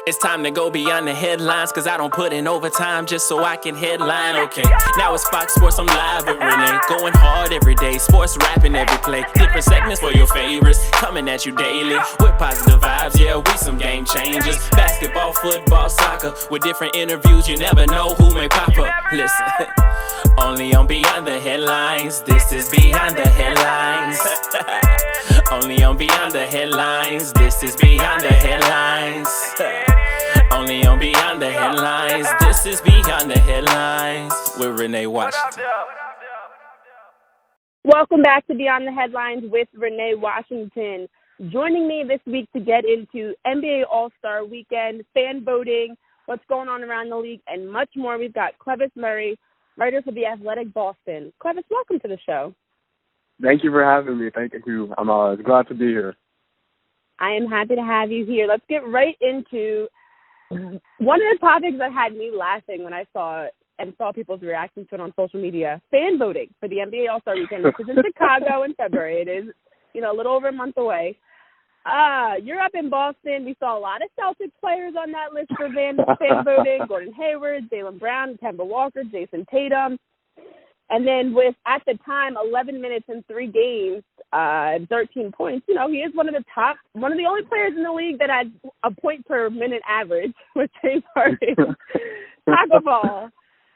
It's time to go beyond the headlines, cause I don't put in overtime just so I can headline, okay. Now it's Fox Sports, I'm live with Renee. Going hard every day, sports rapping every play. Different segments for your favorites, coming at you daily. With positive vibes, yeah, we some game changers. Basketball, football, soccer, with different interviews, you never know who may pop up. Listen, only on Beyond the Headlines, this is Beyond the Headlines. Only on Beyond the Headlines, this is Beyond the Headlines. Only on Beyond the Headlines, this is Beyond the Headlines with Renee Washington. Welcome back to Beyond the Headlines with Renee Washington. Joining me this week to get into NBA All-Star Weekend, fan voting, what's going on around the league, and much more, we've got Clevis Murray, writer for The Athletic Boston. Clevis, welcome to the show. Thank you for having me. Thank you. I'm glad to be here. I am happy to have you here. Let's get right into one of the topics that had me laughing when I saw people's reactions to it on social media. Fan voting for the NBA All-Star Weekend, which is in Chicago in February. It is, a little over a month away. You're up in Boston. We saw a lot of Celtics players on that list for fan voting. Gordon Hayward, Jaylen Brown, Kemba Walker, Jason Tatum. And then with, at the time, 11 minutes in 3 games, 13 points, he is one of the only players in the league that had a point per minute average with James Harden. Tacko Fall.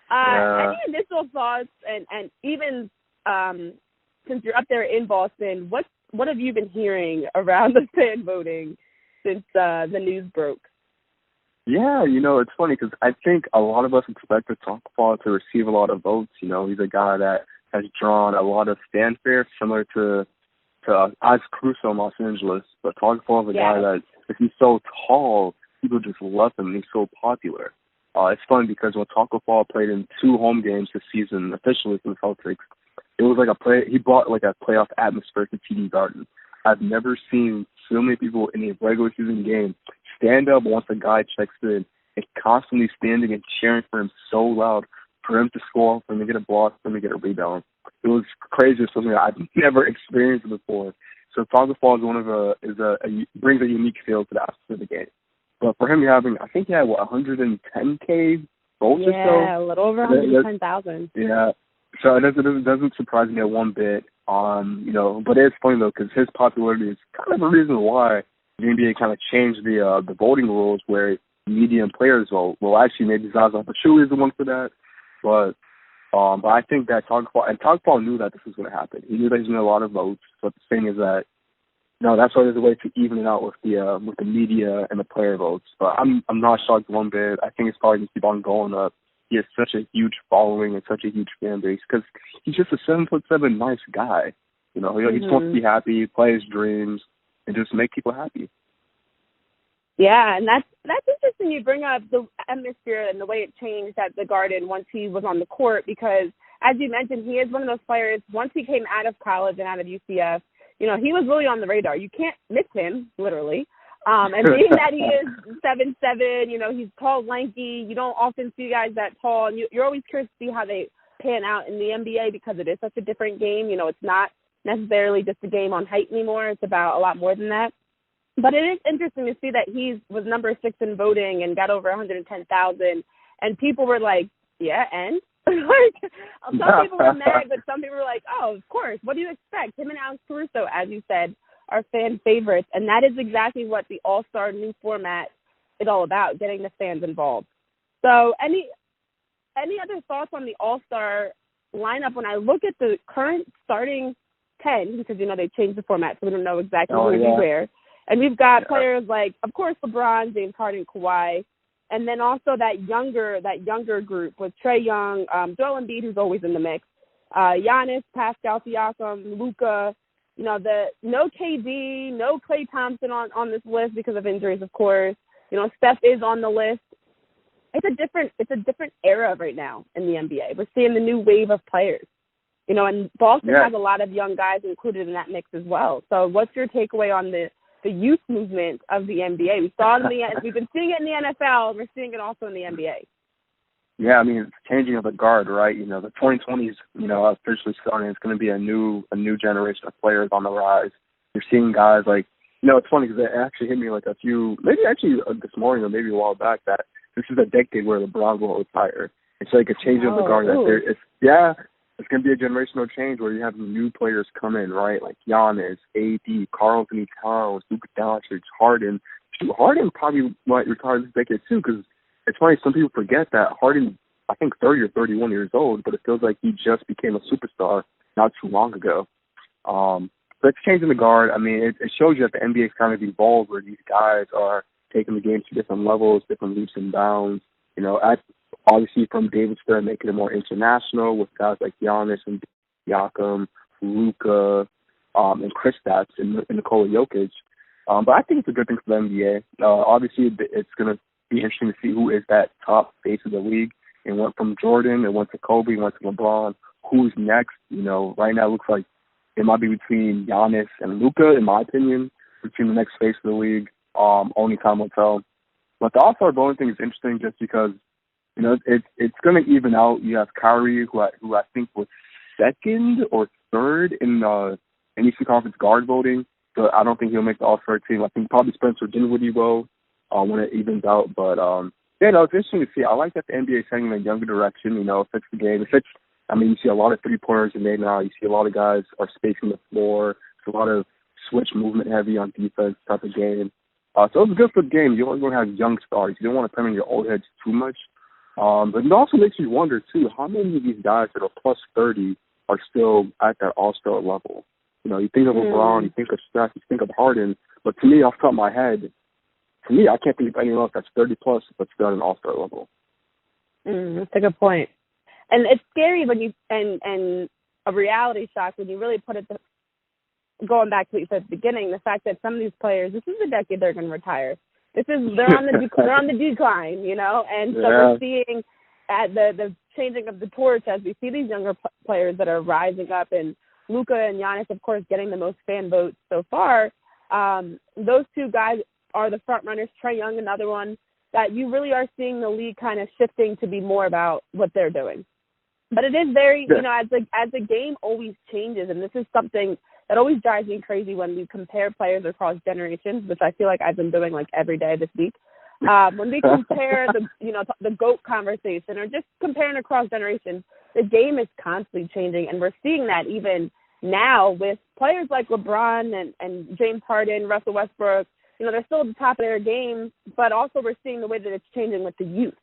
Any initial thoughts, and even since you're up there in Boston, what have you been hearing around the fan voting since the news broke? Yeah, it's funny because I think a lot of us expected Tacko Fall to receive a lot of votes. He's a guy that has drawn a lot of fanfare, similar to Oz Crusoe in Los Angeles. But Tacko Fall is a guy that, if he's so tall, people just love him. He's so popular. It's fun because when Tacko Fall played in 2 home games this season, officially for the Celtics, it was like he brought like a playoff atmosphere to TD Garden. I've never seen so many people in a regular season game stand up once a guy checks in and constantly standing and cheering for him so loud for him to score, for him to get a block, for him to get a rebound. It was crazy, something that I've never experienced before. So Tacko Fall brings a unique feel to the aspect of the game. But for him, I think he had 110K votes or so. Yeah, a little over 110,000. Yeah. So it doesn't surprise me one bit. But it's funny though, because his popularity is kind of a reason why the NBA kind of changed the voting rules, where media and players vote. Well, actually, maybe Zaza Pachulia is the one for that, but I think that Tacko Fall knew that this was going to happen. He knew that he was going to get a lot of votes. But the thing is that, that's why there's a way to even it out with the media and the player votes. But I'm not shocked one bit. I think it's probably going to keep on going up. He has such a huge following and such a huge fan base because he's just a 7'7" nice guy. He just wants to be happy, play his dreams, and just make people happy. Yeah, and that's interesting. You bring up the atmosphere and the way it changed at the Garden once he was on the court, because as you mentioned, he is one of those players. Once he came out of college and out of UCF, he was really on the radar. You can't miss him, literally. And being that he is 7'7", he's tall, lanky. You don't often see guys that tall. And you're always curious to see how they pan out in the NBA because it is such a different game. It's not necessarily just a game on height anymore. It's about a lot more than that. But it is interesting to see that he was number 6 in voting and got over 110,000. And people were like, yeah, and? Some people were mad, but some people were like, oh, of course. What do you expect? Him and Alex Caruso, as you said, are fan favorites, and that is exactly what the All-Star new format is all about, getting the fans involved. So any other thoughts on the All-Star lineup? When I look at the current starting 10, because, they changed the format, so we don't know exactly who to be where, and we've got players like, of course, LeBron, James Harden, Kawhi, and then also that younger group with Trae Young, Joel Embiid, who's always in the mix, Giannis, Pascal Siakam, Luka. No KD, no Klay Thompson on this list because of injuries, of course. Steph is on the list. It's a different era right now in the NBA. We're seeing the new wave of players. And Boston has a lot of young guys included in that mix as well. So what's your takeaway on the youth movement of the NBA? We've been seeing it in the NFL. We're seeing it also in the NBA. Yeah, it's changing of the guard, right? The 2020s, officially starting. It's going to be a new generation of players on the rise. You're seeing guys like It's funny because it actually hit me like this morning or maybe a while back that this is a decade where LeBron will retire. It's like a change of the guard. It's going to be a generational change where you have new players come in, right? Like Giannis, AD, Karl Anthony Towns, Luka Doncic, Harden. Harden probably might retire this decade too, because it's funny, some people forget that Harden, I think 30 or 31 years old, but it feels like he just became a superstar not too long ago. But it's changing the guard. I mean, it shows you that the NBA's kind of evolved where these guys are taking the game to different levels, different leaps and bounds. Obviously from David Stern making it more international with guys like Giannis and Siakam, Luka, and Kristaps and Nikola Jokic. But I think it's a good thing for the NBA. Obviously, it's going to be interesting to see who is that top face of the league. It went from Jordan, it went to Kobe, it went to LeBron. Who's next? Right now it looks like it might be between Giannis and Luka, in my opinion, between the next face of the league. Only time will tell. But the All-Star voting thing is interesting just because, it's going to even out. You have Kyrie, who I think was second or third in the Eastern Conference guard voting. So I don't think he'll make the All-Star team. I think probably Spencer Dinwiddie will when it evens out. But, it's interesting to see. I like that the NBA is heading in a younger direction, fix the game. You see a lot of three-pointers in there now. You see a lot of guys are spacing the floor. It's a lot of switch movement heavy on defense type of game. So it's good for the game. You always want to have young stars. You don't want to put in your old heads too much. But it also makes you wonder, too, how many of these guys that are plus 30 are still at that all-star level? You think of LeBron, you think of Steph, you think of Harden, but to me, off the top of my head, I can't think of anyone else that's 30-plus but still at an all-star level. That's a good point. And it's scary when and a reality shock when you really put it, going back to what you said at the beginning, the fact that some of these players, this is the decade they're going to retire. They're on the decline, and so we're seeing at the changing of the torch as we see these younger players that are rising up, and Luka and Giannis, of course, getting the most fan votes so far. Those two guys are the front runners. Trae Young, another one that you really are seeing the league kind of shifting to be more about what they're doing. But it is very, as the game always changes, and this is something that always drives me crazy when we compare players across generations, which I feel like I've been doing like every day this week. When we compare the GOAT conversation or just comparing across generations, the game is constantly changing, and we're seeing that even now with players like LeBron and James Harden, Russell Westbrook. They're still at the top of their game, but also we're seeing the way that it's changing with the youth.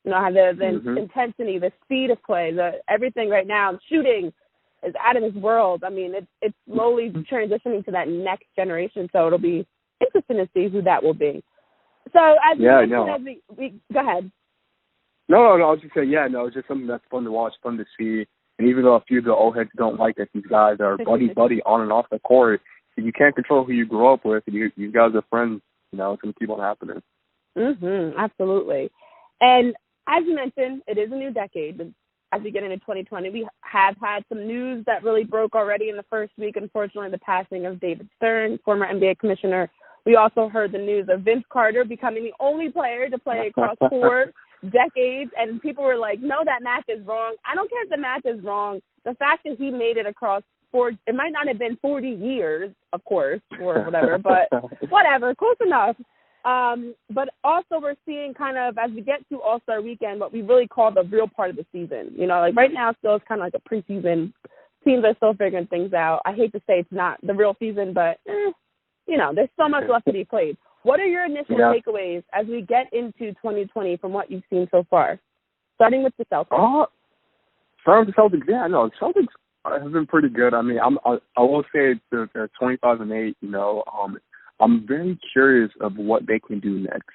How the intensity, the speed of play, everything right now, shooting is out of this world. I mean, it's slowly transitioning to that next generation, so it'll be interesting to see who that will be. So as we go ahead. No, I was just saying, it's just something that's fun to watch, fun to see. And even though a few of the old heads don't like that these guys are buddy on and off the court, you can't control who you grew up with. You guys are friends. It's going to keep on happening. Absolutely. And as you mentioned, it is a new decade. As we get into 2020, we have had some news that really broke already in the first week. Unfortunately, the passing of David Stern, former NBA commissioner. We also heard the news of Vince Carter becoming the only player to play across 4 decades. And people were like, no, that math is wrong. I don't care if the math is wrong. The fact that he made it across 4, it might not have been 40 years, of course, or whatever, but whatever, close enough. But also we're seeing kind of, as we get to All-Star Weekend, what we really call the real part of the season. Right now still it's kind of like a preseason. Teams are still figuring things out. I hate to say it's not the real season, but, there's so much left to be played. What are your initial takeaways as we get into 2020 from what you've seen so far? Starting with the Celtics. Starting with the Celtics, the Celtics have been pretty good. I mean, I will say they're 25-8, I'm very curious of what they can do next,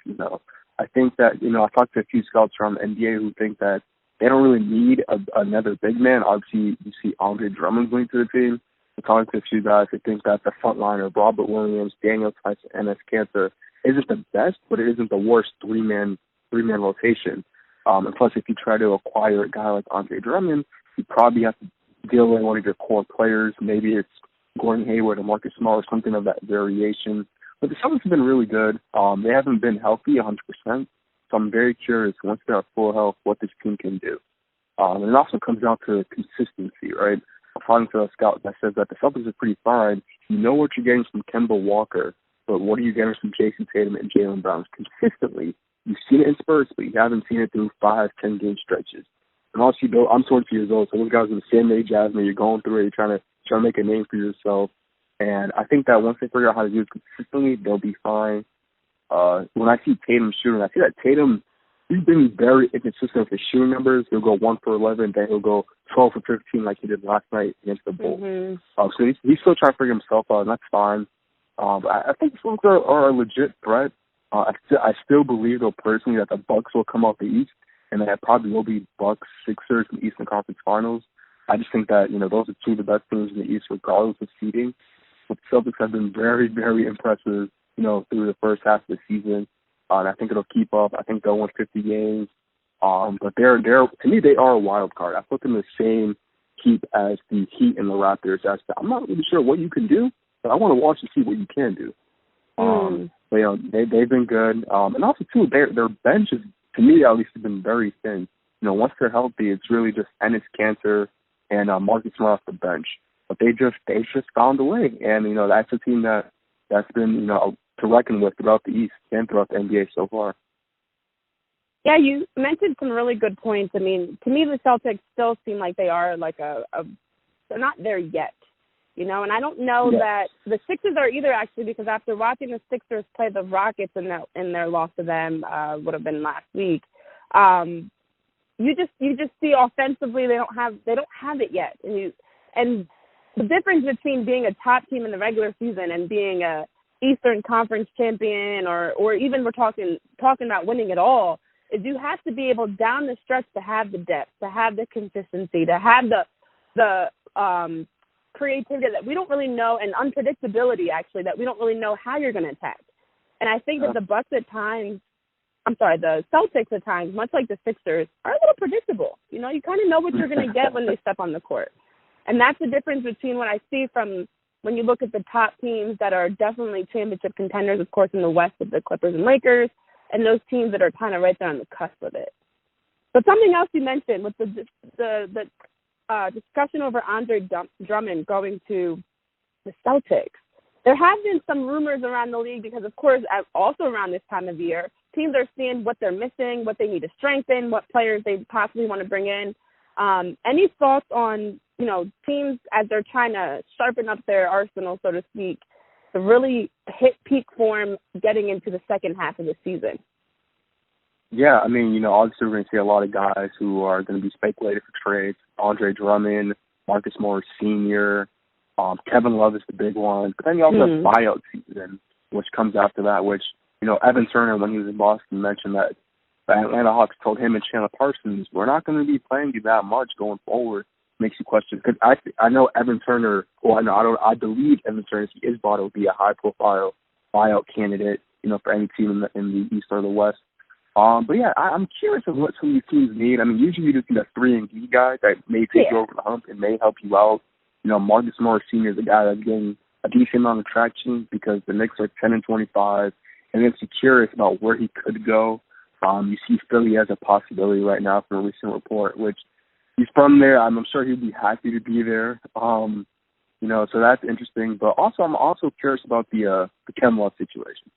I think that, I talked to a few scouts from the NBA who think that they don't really need another big man. Obviously, you see Andre Drummond going to the team. I'm talking to a few guys who think that the front line of Robert Williams, Daniel Tice, and Enes Kanter isn't the best, but it isn't the worst three-man rotation. And plus, if you try to acquire a guy like Andre Drummond, you probably have to deal with one of your core players. Maybe it's Gordon Hayward or Marcus Smart or something of that variation. But the Celtics have been really good. They haven't been healthy 100%. So I'm very curious, once they're at full health, what this team can do. And it also comes down to consistency, right? I'm talking to a scout that says that the Celtics are pretty fine. You know what you're getting from Kemba Walker, but what are you getting from Jason Tatum and Jaylen Brown consistently? You've seen it in spurts, but you haven't seen it through 5-10 game stretches. And also, I'm 22 years old, so those guys are the same age as me. You're going through it. You're trying to make a name for yourself. And I think that once they figure out how to do it consistently, they'll be fine. When I see Tatum shooting, I see that Tatum, he's been very inconsistent with his shooting numbers. He'll go 1 for 11, then he'll go 12 for 15 like he did last night against the Bulls. Mm-hmm. So he's still trying to figure himself out, and that's fine. But I think the Celtics are a legit threat. I still believe, though, personally, that the Bucks will come out the East, and that it probably will be Bucks, Sixers in the Eastern Conference Finals. I just think that, those are two of the best teams in the East, regardless of seeding. But the Celtics have been very, very impressive, through the first half of the season. And I think it'll keep up. I think they'll win 50 games. But they're to me, they are a wild card. I put them in the same heap as the Heat and the Raptors. I'm not really sure what you can do, but I want to watch and see what you can do. But, they've been good. And also, too, their bench is, to me at least, has been very thin. Once they're healthy, it's really just Enes Kanter and Marcus Smart off the bench. But they just found a way. And, that's a team that's been, to reckon with throughout the East and throughout the NBA so far. Yeah, you mentioned some really good points. I mean, to me, the Celtics still seem like they are like they're not there yet, and I don't know that the Sixers are either, actually, because after watching the Sixers play the Rockets in their loss to them would have been last week, you just see offensively they don't have it yet, and the difference between being a top team in the regular season and being a Eastern Conference champion, or even we're talking about winning it all, is you have to be able down the stretch to have the depth, to have the consistency, to have the creativity that we don't really know, and unpredictability, actually, that we don't really know how you're going to attack. And I think that the Celtics at times, much like the Sixers, are a little predictable. You kind of know what you're going to get when they step on the court. And that's the difference between what I see from when you look at the top teams that are definitely championship contenders, of course, in the West with the Clippers and Lakers, and those teams that are kind of right there on the cusp of it. But something else you mentioned with the discussion over Andre Drummond going to the Celtics. There have been some rumors around the league because, of course, also around this time of year, teams are seeing what they're missing, what they need to strengthen, what players they possibly want to bring in. Any thoughts on, teams as they're trying to sharpen up their arsenal, so to speak, to really hit peak form getting into the second half of the season? Yeah, I mean, obviously we're going to see a lot of guys who are going to be speculated for trades. Andre Drummond, Marcus Morris Sr., Kevin Love is the big one. But then you also have buyout season, which comes after that, which, Evan Turner, when he was in Boston, mentioned that the Atlanta Hawks told him and Chandler Parsons, we're not going to be playing you that much going forward. Makes you question. Because I know Evan Turner, I believe Evan Turner, if he is bought, will be a high-profile buyout candidate, for any team in the East or the West. But yeah, I'm curious of what some of these teams need. I mean, usually you just need a 3-and-D guy that may take you over the hump and may help you out. Marcus Morris Sr. is a guy that's getting a decent amount of traction because the Knicks are 10-25, and it's curious about where he could go. You see Philly as a possibility right now from a recent report, which he's from there. I'm sure he'd be happy to be there. So that's interesting. But also, I'm also curious about the Kevin Love situation.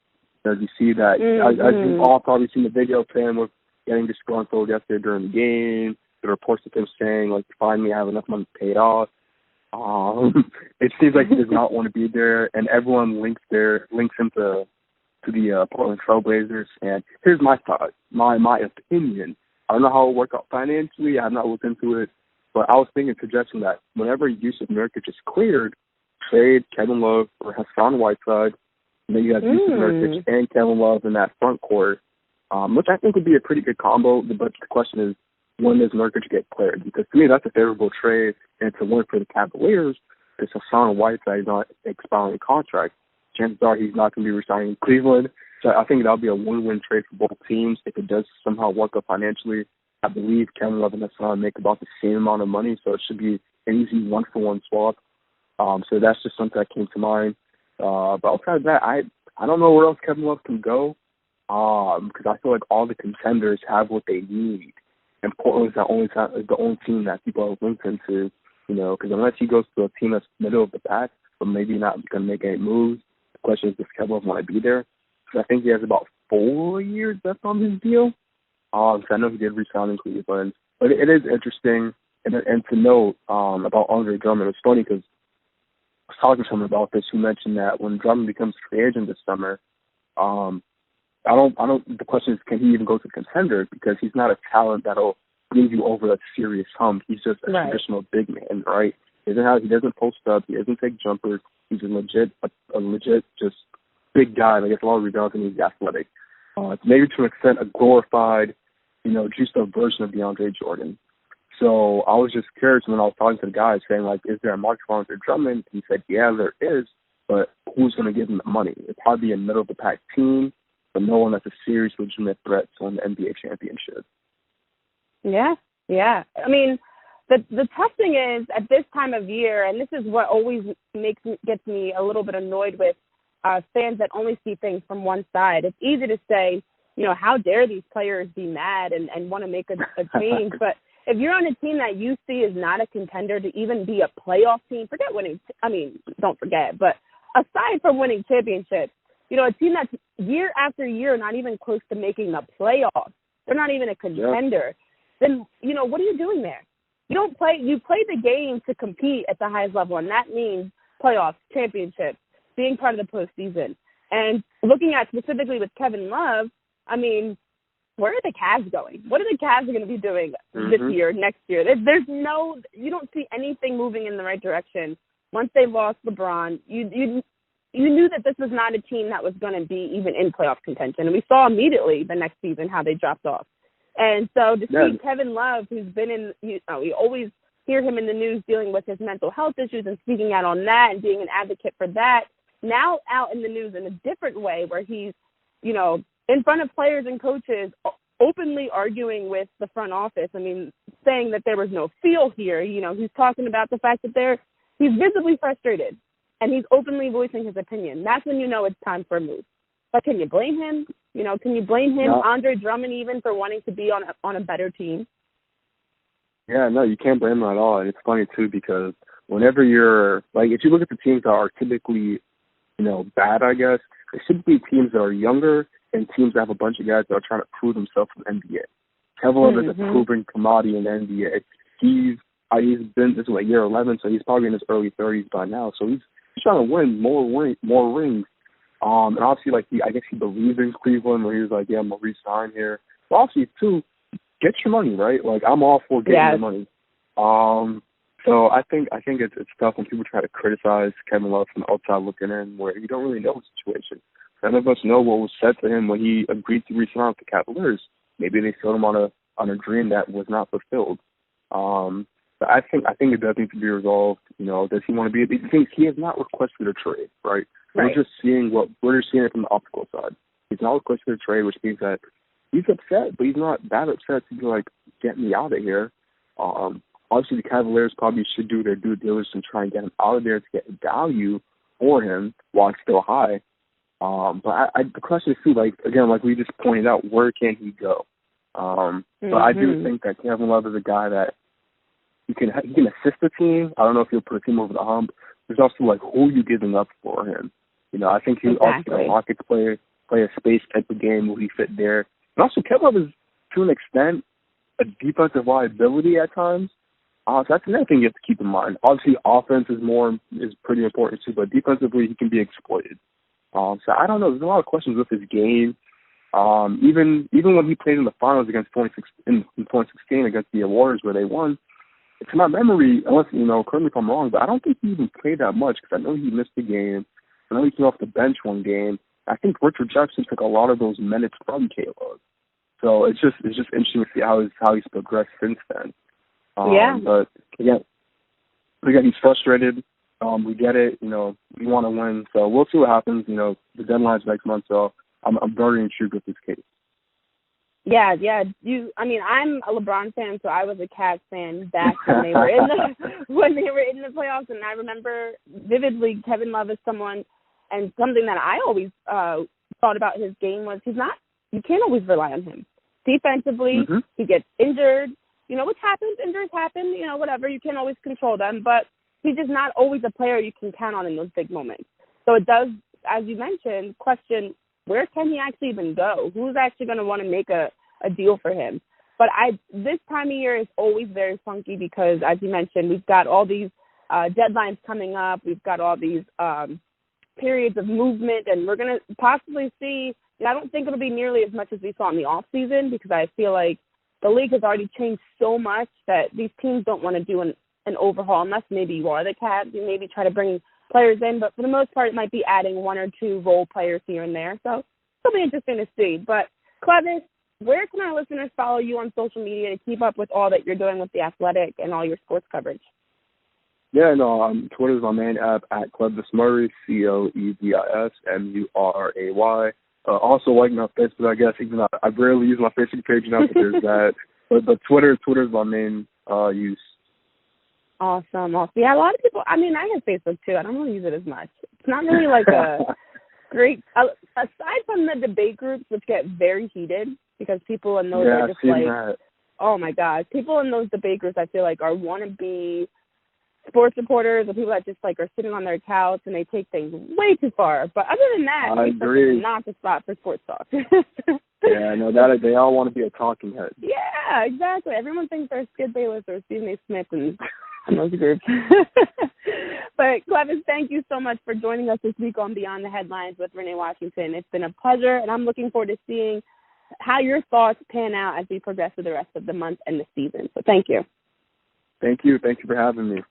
Because you see that, as you've all probably seen the video of him with getting disgruntled yesterday during the game, the reports of him saying, like, finally I have enough money paid off. It seems like he does not want to be there, and everyone links him to the Portland Trailblazers. And here's my thought, my opinion. I don't know how it will work out financially. I have not looked into it. But I was suggesting that whenever Yusuf Nurkic is cleared, trade Kevin Love for Hassan Whiteside. And then you have Yusuf Nurkic and Kevin Love in that front court, which I think would be a pretty good combo. But the question is, when does Nurkic get cleared? Because to me, that's a favorable trade. And to win for the Cavaliers, because Hassan Whiteside is not expiring contract. Chances are he's not going to be resigning in Cleveland. So I think that'll be a win-win trade for both teams if it does somehow work out financially. I believe Kevin Love and Hassan make about the same amount of money, so it should be an easy one-for-one swap. So that's just something that came to mind. But outside of that, I don't know where else Kevin Love can go because I feel like all the contenders have what they need. And Portland's the only team that people are linked into, because unless he goes to a team that's middle of the pack, but maybe not going to make any moves, question is, does Kevin Love want to be there? So I think he has about 4 years left on his deal. So I know he did resign in Cleveland. But it is interesting. And to note about Andre Drummond, it's funny because I was talking to someone about this who mentioned that when Drummond becomes free agent this summer, the question is, can he even go to contender? Because he's not a talent that'll bring you over a serious hump. He's just a traditional big man, right? He doesn't post up. He doesn't take jumpers. He's a legit just big guy. Like, it's a lot of rebounds and he's athletic. Maybe to an extent a glorified, juiced up version of DeAndre Jordan. So I was just curious when I was talking to the guys saying, like, is there a market for Andre Drummond? He said, yeah, there is, but who's going to give him the money? It'd probably be a middle-of-the-pack team, but no one that's a serious, legitimate threat to win the NBA championship. Yeah. I mean, the tough thing is, at this time of year, and this is what always gets me a little bit annoyed with fans that only see things from one side. It's easy to say, how dare these players be mad and want to make a change, but if you're on a team that you see is not a contender to even be a playoff team, don't forget, but aside from winning championships, a team that's year after year not even close to making the playoffs, they're not even a contender, then, what are you doing there? You play the game to compete at the highest level, and that means playoffs, championships, being part of the postseason. And looking at specifically with Kevin Love, where are the Cavs going? What are the Cavs going to be doing this year, next year? You don't see anything moving in the right direction. Once they lost LeBron, you knew that this was not a team that was going to be even in playoff contention. And we saw immediately the next season how they dropped off. And so to see Kevin Love, who's been we always hear him in the news dealing with his mental health issues and speaking out on that and being an advocate for that, now out in the news in a different way where he's, in front of players and coaches, openly arguing with the front office. Saying that there was no feel here. He's talking about the fact that he's visibly frustrated, and he's openly voicing his opinion. That's when it's time for a move. But can you blame him? Can you blame him, no. Andre Drummond, even for wanting to be on a better team? Yeah, no, you can't blame him at all. And it's funny, too, because whenever you're, like, if you look at the teams that are typically, bad, I guess, it's typically teams that are younger and teams that have a bunch of guys that are trying to prove themselves in the NBA. Kevin Love is a proven commodity in the NBA. He's been, this is year 11, so he's probably in his early 30s by now. So he's trying to win more rings. And obviously, I guess he believes in Cleveland where he was like, yeah, I'm going to re-sign here. But obviously, too, get your money, right? Like, I'm all for getting the money. So I think it's tough when people try to criticize Kevin Love from the outside looking in where you don't really know the situation. None of us know what was said to him when he agreed to re-sign with the Cavaliers. Maybe they sold him on a dream that was not fulfilled. But I think it does need to be resolved. Does he want to be? He has not requested a trade, right? We're just seeing it from the optical side. He's not requested a trade, which means that he's upset, but he's not that upset to be like, get me out of here. Obviously, the Cavaliers probably should do their due diligence and try and get him out of there to get value for him while it's still high. But the question is too, like we just pointed out, where can he go? But I do think that Kevin Love is a guy that he can assist the team. I don't know if he'll put a team over the hump. There's also who you giving up for him. I think he's also a pocket player, play a space type of game where he fit there. And also, Kevin Love is to an extent a defensive liability at times. So that's another thing you have to keep in mind. Obviously, offense is pretty important too, but defensively he can be exploited. So I don't know. There's a lot of questions with his game. Even when he played in the finals against 2016 against the Warriors where they won, to my memory, unless correct me if I'm wrong, but I don't think he even played that much because I know he missed the game. I know he came off the bench one game. I think Richard Jefferson took a lot of those minutes from Caleb. So it's just interesting to see how he's progressed since then. But again, he's frustrated. We get it. We want to win. So we'll see what happens. The deadline's next month, so I'm very intrigued with this case. Yeah. I'm a LeBron fan, so I was a Cavs fan back when they were in the playoffs, and I remember vividly Kevin Love is someone, and something that I always thought about his game was you can't always rely on him. Defensively, he gets injured. Which happens. Injuries happen. Whatever. You can't always control them, but he's just not always a player you can count on in those big moments. So it does as you mentioned, question where can he actually even go? Who's actually going to want to make a deal for him? But this time of year is always very funky because, as you mentioned, we've got all these deadlines coming up. We've got all these periods of movement, and we're going to possibly see. I don't think it'll be nearly as much as we saw in the off season because I feel like the league has already changed so much that these teams don't want to do an overhaul unless maybe you are the Cavs. You maybe try to bring players in, but for the most part, it might be adding one or two role players here and there. So it'll be interesting to see. But Clevis, where can our listeners follow you on social media to keep up with all that you're doing with The Athletic and all your sports coverage? Yeah, no, Twitter's my main app at Clevis Murray, CLEVIS MURRAY. Also like my Facebook, I guess, even though I rarely use my Facebook page now, but there's that. But Twitter's my main use. Awesome. Yeah, a lot of people, I mean, I have Facebook too. I don't really use it as much. It's not really like a great, aside from the debate groups, which get very heated because people in those are just like, that. Oh my God, people in those debate groups I feel like are wannabe sports reporters or people that just like are sitting on their couch and they take things way too far. But other than that, I agree. It's not the spot for sports talk. Yeah, no, that they all want to be a talking head. Yeah, exactly. Everyone thinks they're Skid Bayless or Stephen A. Smith and those groups. But Clevis, thank you so much for joining us this week on Beyond the Headlines with Renee Washington. It's been a pleasure, and I'm looking forward to seeing how your thoughts pan out as we progress through the rest of the month and the season. So thank you. Thank you. Thank you for having me.